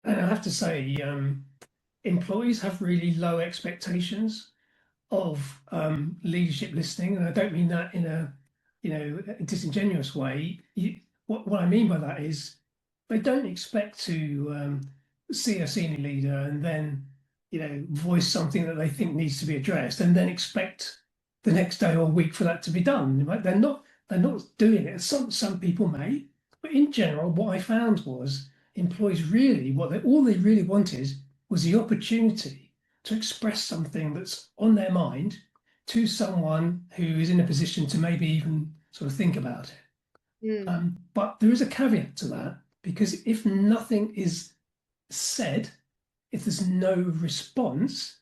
And I have to say, employees have really low expectations of leadership listening, and I don't mean that in a a disingenuous way. What I mean by that is they don't expect to see a senior leader and then voice something that they think needs to be addressed, and then expect the next day or week for that to be done. Right? They're not doing it. Some people may, but in general, what I found was employees really all they really wanted was the opportunity to express something that's on their mind to someone who is in a position to maybe even sort of think about it. Mm. But there is a caveat to that, because if nothing is said, if there's no response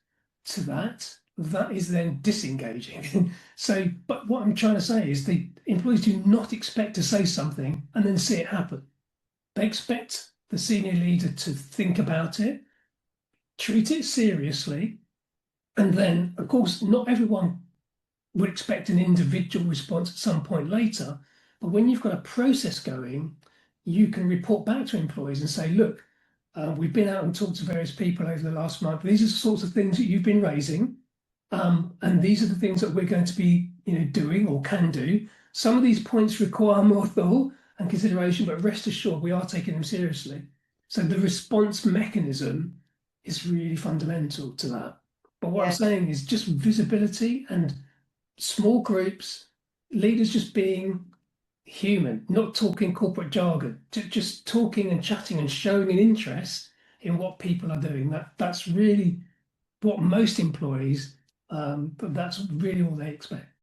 to that, that is then disengaging. So, but what I'm trying to say is the employees do not expect to say something and then see it happen. They expect the senior leader to think about it, treat it seriously, and then, of course, not everyone would expect an individual response at some point later. But when you've got a process going, you can report back to employees and say, look, we've been out and talked to various people over the last month. These are the sorts of things that you've been raising. And these are the things that we're going to be doing or can do. Some of these points require more thought and consideration, but rest assured we are taking them seriously. So the response mechanism is really fundamental to that. But what I'm Yeah. saying is just visibility and small groups, leaders just being human, not talking corporate jargon, just talking and chatting and showing an interest in what people are doing. That's really what most employees, but that's really all they expect.